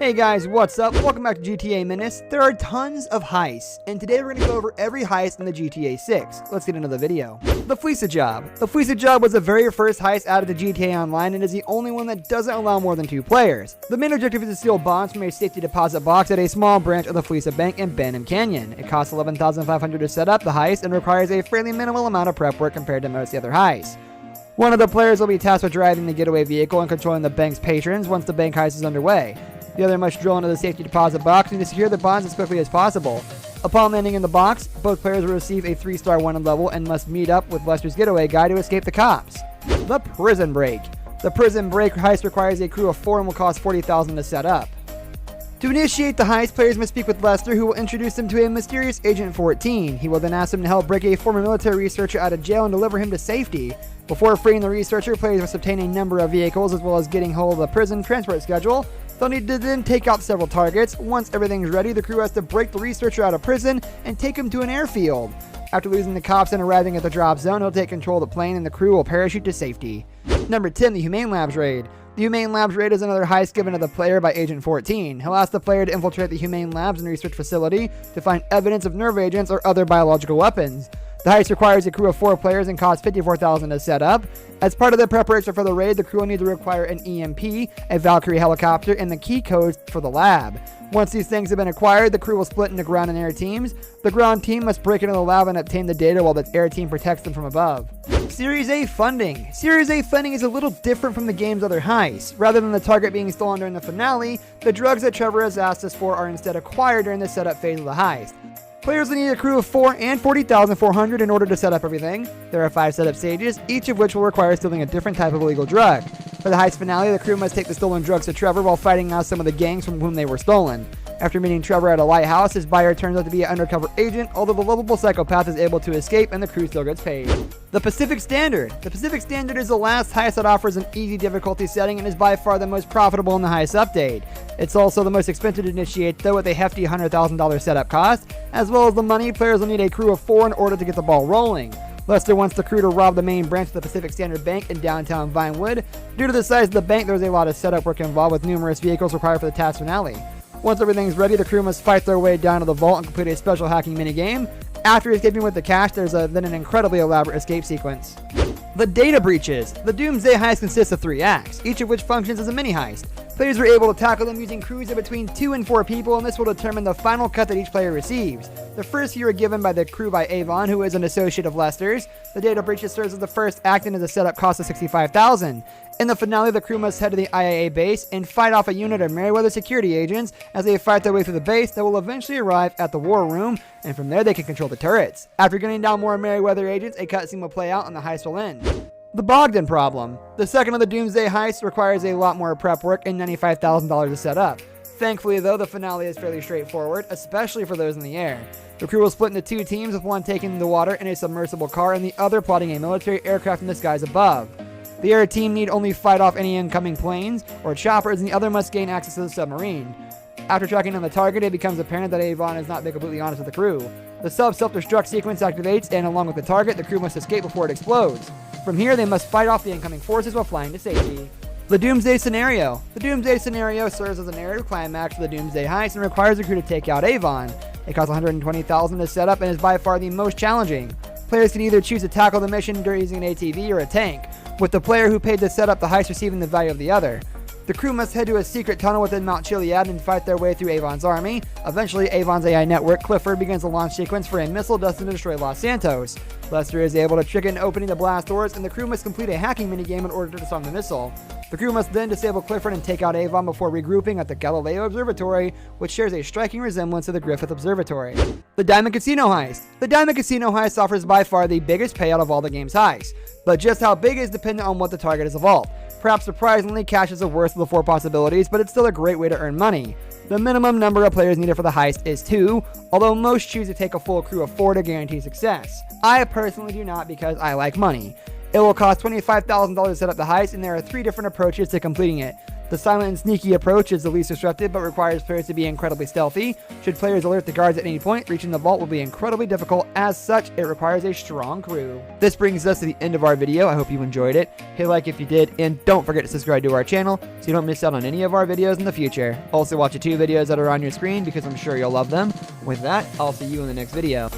Hey guys, what's up? Welcome back to GTA Menace. There are tons of heists, and today we're going to go over every heist in the GTA 6. Let's get into the video. The Fleeca Job. The Fleeca Job was the very first heist out of the GTA Online and is the only one that doesn't allow more than 2 players. The main objective is to steal bonds from a safety deposit box at a small branch of the Fleeca Bank in Banham Canyon. It costs $11,500 to set up the heist and requires a fairly minimal amount of prep work compared to most of the other heists. One of the players will be tasked with driving the getaway vehicle and controlling the bank's patrons once the bank heist is underway. The other must drill into the safety deposit box and to secure the bonds as quickly as possible. Upon landing in the box, both players will receive a 3-star wanted level and must meet up with Lester's getaway guy to escape the cops. The Prison Break. The Prison Break heist requires a crew of 4 and will cost $40,000 to set up. To initiate the heist, players must speak with Lester, who will introduce them to a mysterious Agent 14. He will then ask them to help break a former military researcher out of jail and deliver him to safety. Before freeing the researcher, players must obtain a number of vehicles as well as getting hold of the prison transport schedule. They'll need to then take out several targets. Once everything's ready, the crew has to break the researcher out of prison and take him to an airfield. After losing the cops and arriving at the drop zone, he'll take control of the plane and the crew will parachute to safety. Number 10, the Humane Labs Raid. The Humane Labs Raid is another heist given to the player by Agent 14. He'll ask the player to infiltrate the Humane Labs and research facility to find evidence of nerve agents or other biological weapons. The heist requires a crew of 4 players and costs $54,000 to set up. As part of the preparation for the raid, the crew will need to require an EMP, a Valkyrie helicopter, and the key codes for the lab. Once these things have been acquired, the crew will split into ground and air teams. The ground team must break into the lab and obtain the data while the air team protects them from above. Series A funding. Series A funding is a little different from the game's other heists. Rather than the target being stolen during the finale, the drugs that Trevor has asked us for are instead acquired during the setup phase of the heist. Players will need a crew of 4 and $40,400 in order to set up everything. There are 5 setup stages, each of which will require stealing a different type of illegal drug. For the heist finale, the crew must take the stolen drugs to Trevor while fighting out some of the gangs from whom they were stolen. After meeting Trevor at a lighthouse, his buyer turns out to be an undercover agent, although the lovable psychopath is able to escape and the crew still gets paid. The Pacific Standard. The Pacific Standard is the last heist that offers an easy difficulty setting and is by far the most profitable in the heist update. It's also the most expensive to initiate, though, with a hefty $100,000 setup cost. As well as the money, players will need a crew of 4 in order to get the ball rolling. Lester wants the crew to rob the main branch of the Pacific Standard Bank in downtown Vinewood. Due to the size of the bank, there's a lot of setup work involved with numerous vehicles required for the task finale. Once everything's ready, the crew must fight their way down to the vault and complete a special hacking minigame. After escaping with the cash, there's then an incredibly elaborate escape sequence. The Data Breaches. The Doomsday Heist consists of 3 acts, each of which functions as a mini-heist. Players are able to tackle them using crews of between 2 and 4 people, and this will determine the final cut that each player receives. The first few are given by the crew by Avon, who is an associate of Lester's. The Data Breaches serves as the first act and is a setup cost of $65,000. In the finale, the crew must head to the IAA base and fight off a unit of Merryweather security agents as they fight their way through the base that will eventually arrive at the war room, and from there they can control the turrets. After getting down more Merryweather agents, a cutscene will play out and the heist will end. The Bogdan Problem. The second of the Doomsday heists requires a lot more prep work and $95,000 to set up. Thankfully though, the finale is fairly straightforward, especially for those in the air. The crew will split into 2 teams, with one taking the water in a submersible car and the other plotting a military aircraft in the skies above. The air team need only fight off any incoming planes or choppers, and the other must gain access to the submarine. After tracking down the target, it becomes apparent that Avon is not being completely honest with the crew. The self-destruct sequence activates, and along with the target, the crew must escape before it explodes. From here, they must fight off the incoming forces while flying to safety. The Doomsday Scenario. The Doomsday Scenario serves as a narrative climax for the Doomsday Heist and requires the crew to take out Avon. It costs $120,000 to set up and is by far the most challenging. Players can either choose to tackle the mission using an ATV or a tank, with the player who paid to set up the heist receiving the value of the other. The crew must head to a secret tunnel within Mount Chiliad and fight their way through Avon's army. Eventually, Avon's AI network, Clifford, begins the launch sequence for a missile destined to destroy Los Santos. Lester is able to trick it in opening the blast doors, and the crew must complete a hacking minigame in order to disarm the missile. The crew must then disable Clifford and take out Avon before regrouping at the Galileo Observatory, which shares a striking resemblance to the Griffith Observatory. The Diamond Casino Heist. The Diamond Casino Heist offers by far the biggest payout of all the game's heists, but just how big is dependent on what the target is a vault. Perhaps surprisingly, cash is the worst of the 4 possibilities, but it's still a great way to earn money. The minimum number of players needed for the heist is 2, although most choose to take a full crew of 4 to guarantee success. I personally do not because I like money. It will cost $25,000 to set up the heist, and there are 3 different approaches to completing it. The silent and sneaky approach is the least disruptive, but requires players to be incredibly stealthy. Should players alert the guards at any point, reaching the vault will be incredibly difficult. As such, it requires a strong crew. This brings us to the end of our video. I hope you enjoyed it. Hit like if you did, and don't forget to subscribe to our channel so you don't miss out on any of our videos in the future. Also watch the 2 videos that are on your screen because I'm sure you'll love them. With that, I'll see you in the next video.